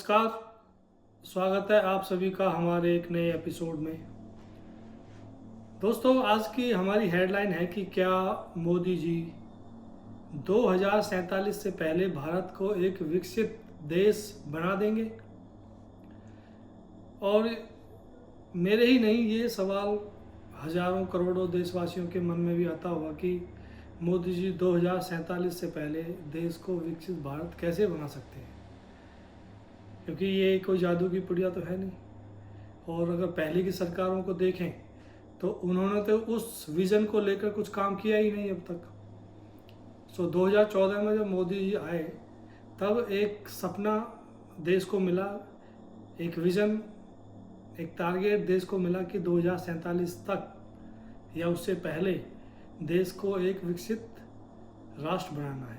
नमस्कार। स्वागत है आप सभी का हमारे एक नए एपिसोड में। दोस्तों, आज की हमारी हेडलाइन है कि क्या मोदी जी 2047 से पहले भारत को एक विकसित देश बना देंगे। और मेरे ही नहीं, ये सवाल हजारों करोड़ों देशवासियों के मन में भी आता होगा कि मोदी जी 2047 से पहले देश को विकसित भारत कैसे बना सकते हैं, क्योंकि ये कोई जादू की पुड़िया तो है नहीं। और अगर पहले की सरकारों को देखें तो उन्होंने तो उस विज़न को लेकर कुछ काम किया ही नहीं अब तक। 2014 में जब मोदी जी आए तब एक सपना देश को मिला, एक विज़न, एक टारगेट देश को मिला कि 2047 तक या उससे पहले देश को एक विकसित राष्ट्र बनाना है।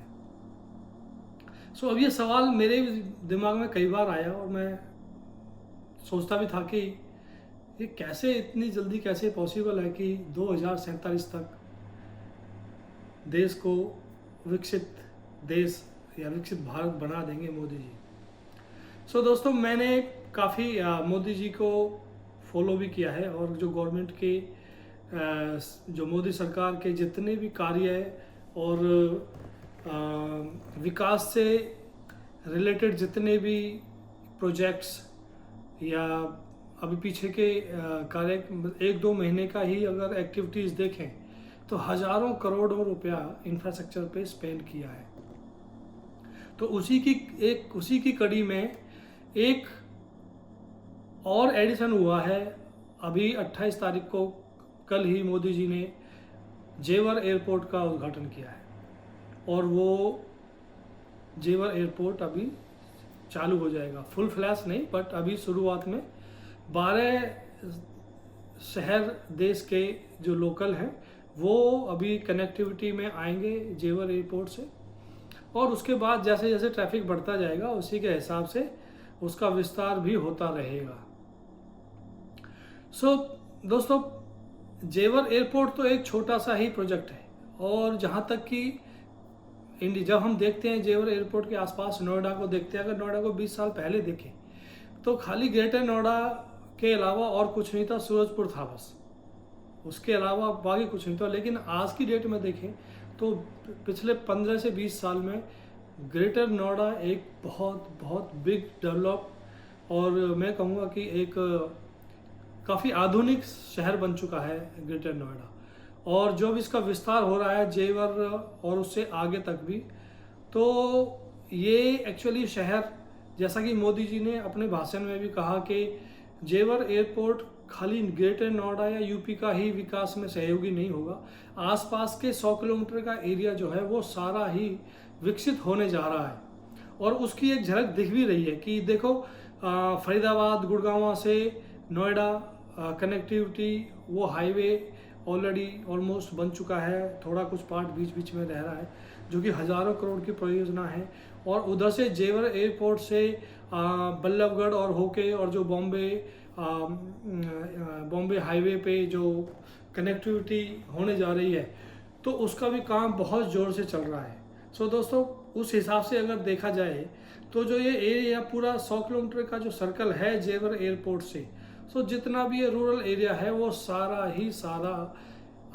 अब ये सवाल मेरे दिमाग में कई बार आया और मैं सोचता भी था कि ये कैसे इतनी जल्दी कैसे पॉसिबल है कि 2047 तक देश को विकसित देश या विकसित भारत बना देंगे मोदी जी। दोस्तों, मैंने काफ़ी मोदी जी को फॉलो भी किया है और जो गवर्नमेंट के जो मोदी सरकार के जितने भी कार्य है और विकास से रिलेटेड जितने भी प्रोजेक्ट्स या अभी पीछे के कार्य 1-2 महीने का ही अगर एक्टिविटीज़ देखें तो हज़ारों करोड़ों रुपया इंफ्रास्ट्रक्चर पे स्पेंड किया है। तो उसी की कड़ी में एक और एडिशन हुआ है। अभी 28 तारीख को कल ही मोदी जी ने जेवर एयरपोर्ट का उद्घाटन किया है और वो जेवर एयरपोर्ट अभी चालू हो जाएगा। फुल फ्लैश नहीं, बट अभी शुरुआत में 12 शहर देश के जो लोकल हैं वो अभी कनेक्टिविटी में आएंगे जेवर एयरपोर्ट से, और उसके बाद जैसे जैसे ट्रैफिक बढ़ता जाएगा उसी के हिसाब से उसका विस्तार भी होता रहेगा। दोस्तों, जेवर एयरपोर्ट तो एक छोटा सा ही प्रोजेक्ट है और जहाँ तक कि जब हम देखते हैं जेवर एयरपोर्ट के आसपास नोएडा को देखते हैं, अगर नोएडा को 20 साल पहले देखें तो खाली ग्रेटर नोएडा के अलावा और कुछ नहीं था, सूरजपुर था बस, उसके अलावा बाकी कुछ नहीं था। लेकिन आज की डेट में देखें तो पिछले 15 से 20 साल में ग्रेटर नोएडा एक बहुत बहुत बिग डेवलप और मैं कहूँगा कि एक काफ़ी आधुनिक शहर बन चुका है ग्रेटर नोएडा। और जो भी इसका विस्तार हो रहा है जेवर और उससे आगे तक भी, तो ये एक्चुअली शहर, जैसा कि मोदी जी ने अपने भाषण में भी कहा कि जेवर एयरपोर्ट खाली ग्रेटर नोएडा या यूपी का ही विकास में सहयोगी नहीं होगा, आसपास के 100 किलोमीटर का एरिया जो है वो सारा ही विकसित होने जा रहा है। और उसकी एक झलक दिख भी रही है कि देखो, फरीदाबाद गुड़गांव से नोएडा कनेक्टिविटी, वो हाईवे ऑलरेडी ऑलमोस्ट बन चुका है, थोड़ा कुछ पार्ट बीच बीच में रह रहा है, जो कि हज़ारों करोड़ की परियोजना है। और उधर से जेवर एयरपोर्ट से बल्लभगढ़ और होके और जो बॉम्बे हाईवे पे जो कनेक्टिविटी होने जा रही है, तो उसका भी काम बहुत ज़ोर से चल रहा है। दोस्तों, उस हिसाब से अगर देखा जाए तो जो ये एरिया पूरा 100 किलोमीटर का जो सर्कल है जेवर एयरपोर्ट से, जितना भी ये रूरल एरिया है वो सारा ही सारा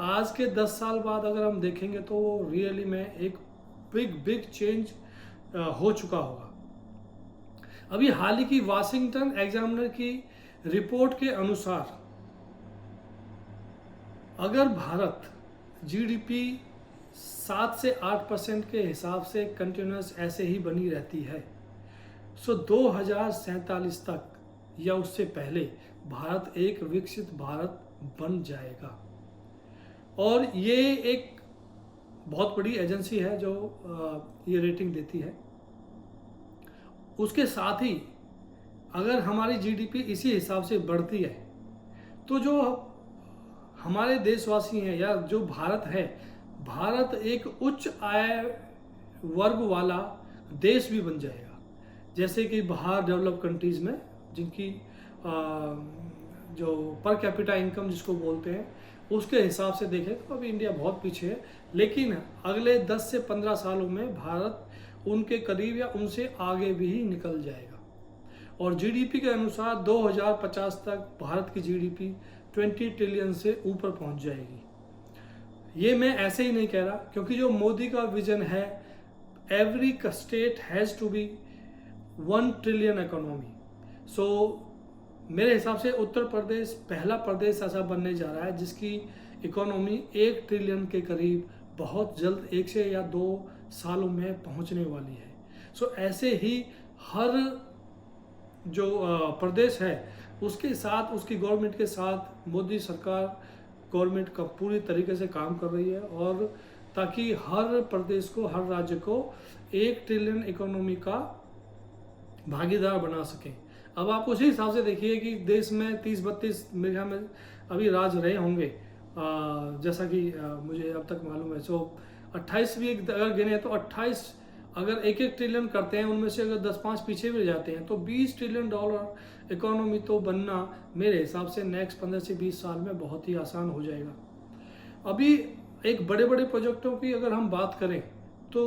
आज के 10 साल बाद अगर हम देखेंगे तो वो रियली में एक बिग चेंज हो चुका होगा। अभी हाल ही की वाशिंगटन एग्जामिनर की रिपोर्ट के अनुसार अगर भारत जीडीपी 7 से 8% के हिसाब से कंटिन्यूस ऐसे ही बनी रहती है, 2047 तक या उससे पहले भारत एक विकसित भारत बन जाएगा। और ये एक बहुत बड़ी एजेंसी है जो ये रेटिंग देती है। उसके साथ ही अगर हमारी जीडीपी इसी हिसाब से बढ़ती है तो जो हमारे देशवासी हैं या जो भारत है, भारत एक उच्च आय वर्ग वाला देश भी बन जाएगा। जैसे कि बाहर डेवलप कंट्रीज़ में जिनकी जो पर कैपिटा इनकम जिसको बोलते हैं, उसके हिसाब से देखें तो अभी इंडिया बहुत पीछे है, लेकिन अगले 10 से 15 सालों में भारत उनके करीब या उनसे आगे भी निकल जाएगा। और जीडीपी के अनुसार 2050 तक भारत की जीडीपी 20 ट्रिलियन से ऊपर पहुंच जाएगी। ये मैं ऐसे ही नहीं कह रहा, क्योंकि जो मोदी का विजन है, every state has to be 1 trillion economy. So मेरे हिसाब से उत्तर प्रदेश पहला प्रदेश ऐसा बनने जा रहा है जिसकी इकोनॉमी 1 ट्रिलियन के करीब बहुत जल्द 1 से या 2 सालों में पहुंचने वाली है। सो ऐसे ही हर जो प्रदेश है उसके साथ, उसकी गवर्नमेंट के साथ मोदी सरकार गवर्नमेंट का पूरी तरीके से काम कर रही है, और ताकि हर प्रदेश को, हर राज्य को 1 ट्रिलियन इकोनॉमी का भागीदार बना सकें। अब आप उसी हिसाब से देखिए कि देश में 30-32 मेरे ख्याल में अभी राज रहे होंगे, जैसा कि मुझे अब तक मालूम है। सो 28 भी अगर गिने तो 28 अगर 1-1 ट्रिलियन करते हैं, उनमें से अगर 10-5 पीछे भी जाते हैं तो $20 ट्रिलियन इकोनॉमी तो बनना मेरे हिसाब से नेक्स्ट 15 से 20 साल में बहुत ही आसान हो जाएगा। अभी एक बड़े बड़े प्रोजेक्टों की अगर हम बात करें तो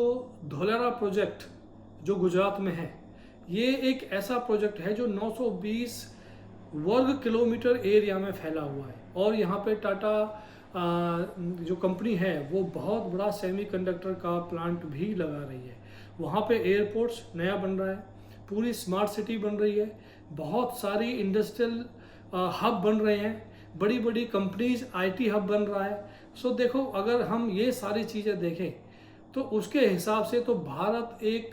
धोलेरा प्रोजेक्ट जो गुजरात में है, ये एक ऐसा प्रोजेक्ट है जो 920 वर्ग किलोमीटर एरिया में फैला हुआ है, और यहाँ पे टाटा जो कंपनी है वो बहुत बड़ा सेमीकंडक्टर का प्लांट भी लगा रही है। वहाँ पे एयरपोर्ट्स नया बन रहा है, पूरी स्मार्ट सिटी बन रही है, बहुत सारी इंडस्ट्रियल हब बन रहे हैं, बड़ी बड़ी कंपनीज आईटी हब बन रहा है। सो देखो, अगर हम ये सारी चीज़ें देखें तो उसके हिसाब से तो भारत एक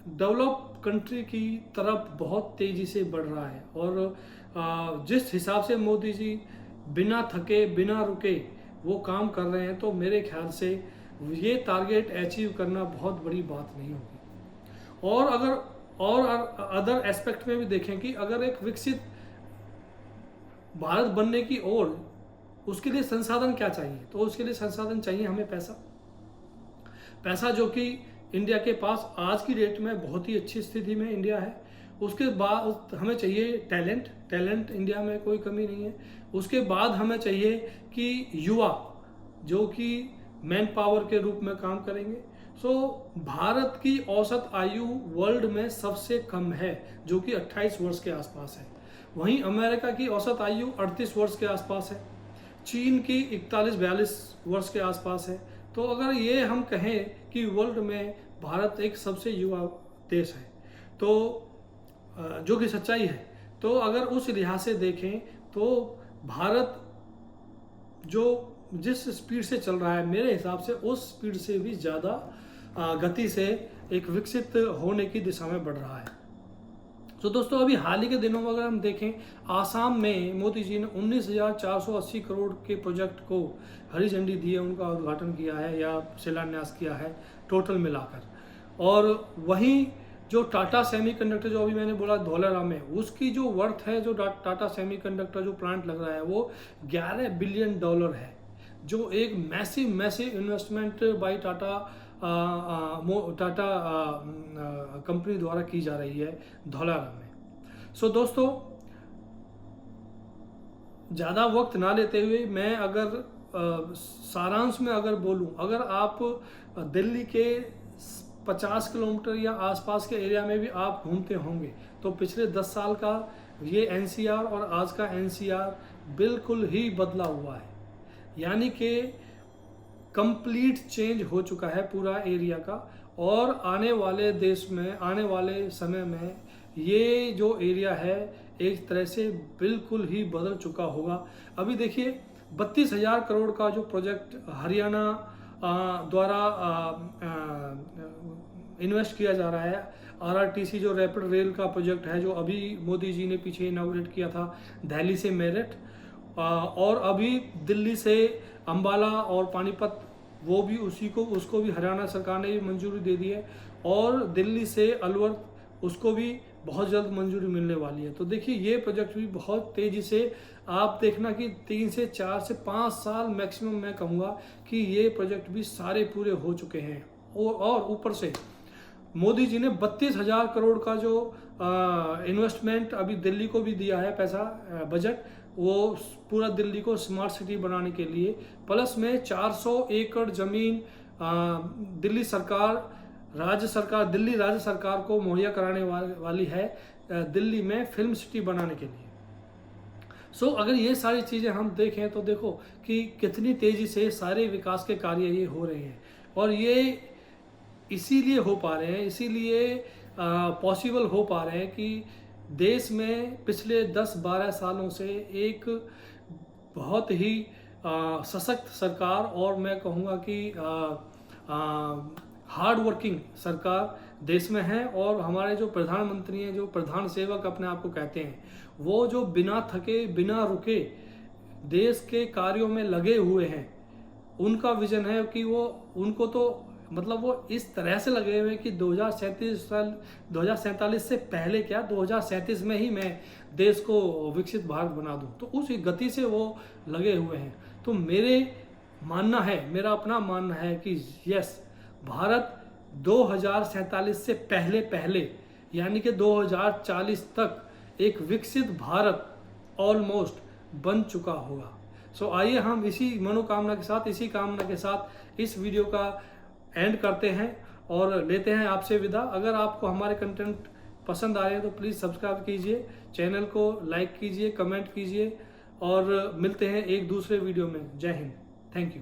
डेवलप कंट्री की तरफ बहुत तेज़ी से बढ़ रहा है, और जिस हिसाब से मोदी जी बिना थके बिना रुके वो काम कर रहे हैं, तो मेरे ख्याल से ये टारगेट अचीव करना बहुत बड़ी बात नहीं होगी। और अगर अदर एस्पेक्ट में भी देखें कि अगर एक विकसित भारत बनने की ओर, उसके लिए संसाधन क्या चाहिए, तो उसके लिए संसाधन चाहिए हमें पैसा जो कि इंडिया के पास आज की डेट में बहुत ही अच्छी स्थिति में इंडिया है। उसके बाद हमें चाहिए टैलेंट इंडिया में कोई कमी नहीं है। उसके बाद हमें चाहिए कि युवा जो कि मैन पावर के रूप में काम करेंगे। सो भारत की औसत आयु वर्ल्ड में सबसे कम है जो कि 28 वर्ष के आसपास है। वहीं अमेरिका की औसत आयु 38 वर्ष के आसपास है, चीन की 41-42 वर्ष के आसपास है। तो अगर ये हम कहें कि वर्ल्ड में भारत एक सबसे युवा देश है, तो जो कि सच्चाई है, तो अगर उस लिहाज से देखें तो भारत जो जिस स्पीड से चल रहा है, मेरे हिसाब से उस स्पीड से भी ज़्यादा गति से एक विकसित होने की दिशा में बढ़ रहा है। तो दोस्तों, अभी हाल ही के दिनों में अगर हम देखें, आसाम में मोदी जी ने 19,480 करोड़ के प्रोजेक्ट को हरी झंडी दी है, उनका उद्घाटन किया है या शिलान्यास किया है टोटल मिलाकर। और वहीं जो टाटा सेमीकंडक्टर जो अभी मैंने बोला धोलेरा में, उसकी जो वर्थ है, जो टाटा सेमीकंडक्टर जो प्लांट लग रहा है वो $11 बिलियन है, जो एक massive investment by Tata company द्वारा की जा रही है धोलेरा में। सो दोस्तों, ज़्यादा वक्त ना लेते हुए मैं अगर सारांश में अगर बोलूं, अगर आप दिल्ली के 50 किलोमीटर या आसपास के एरिया में भी आप घूमते होंगे तो पिछले 10 साल का ये एनसीआर और आज का एनसीआर बिल्कुल ही बदला हुआ है। यानी कि कंप्लीट चेंज हो चुका है पूरा एरिया का, और आने वाले आने वाले समय में ये जो एरिया है एक तरह से बिल्कुल ही बदल चुका होगा। अभी देखिए 32,000 करोड़ का जो प्रोजेक्ट हरियाणा द्वारा इन्वेस्ट किया जा रहा है, आरआरटीसी जो रैपिड रेल का प्रोजेक्ट है, जो अभी मोदी जी ने पीछे इनॉग्रेट किया था दिल्ली से मेरठ, और अभी दिल्ली से अंबाला और पानीपत, वो भी उसको भी हरियाणा सरकार ने भी मंजूरी दे दी है, और दिल्ली से अलवर उसको भी बहुत जल्द मंजूरी मिलने वाली है। तो देखिए, ये प्रोजेक्ट भी बहुत तेज़ी से आप देखना कि 3 से 4 से 5 साल मैक्सिमम मैं कहूँगा कि ये प्रोजेक्ट भी सारे पूरे हो चुके हैं। और ऊपर से मोदी जी ने 32,000 करोड़ का जो इन्वेस्टमेंट अभी दिल्ली को भी दिया है पैसा, बजट, वो पूरा दिल्ली को स्मार्ट सिटी बनाने के लिए, प्लस में 400 एकड़ ज़मीन दिल्ली सरकार राज्य सरकार, दिल्ली राज्य सरकार को मुहैया कराने वाली है दिल्ली में फिल्म सिटी बनाने के लिए। सो अगर ये सारी चीज़ें हम देखें तो देखो कि कितनी तेज़ी से सारे विकास के कार्य ये हो रहे हैं, और ये इसीलिए हो पा रहे हैं, इसीलिए पॉसिबल हो पा रहे हैं कि देश में पिछले 10-12 सालों से एक बहुत ही सशक्त सरकार, और मैं कहूँगा कि हार्ड वर्किंग सरकार देश में है। और हमारे जो प्रधानमंत्री हैं, जो प्रधान सेवक अपने आप को कहते हैं, वो जो बिना थके बिना रुके देश के कार्यों में लगे हुए हैं, उनका विजन है कि वो उनको तो मतलब वो इस तरह से लगे हुए हैं कि 2047 से पहले क्या 2037 में ही मैं देश को विकसित भारत बना दूं, तो उस गति से वो लगे हुए हैं। तो मेरा अपना मानना है कि यस, भारत 2047 से पहले यानी कि 2040 तक एक विकसित भारत ऑलमोस्ट बन चुका होगा। सो आइए हम इसी मनोकामना के साथ, इसी कामना के साथ इस वीडियो का एंड करते हैं और लेते हैं आपसे विदा। अगर आपको हमारे कंटेंट पसंद आ रहे हैं तो प्लीज़ सब्सक्राइब कीजिए, चैनल को लाइक कीजिए, कमेंट कीजिए, और मिलते हैं एक दूसरे वीडियो में। जय हिंद, थैंक यू।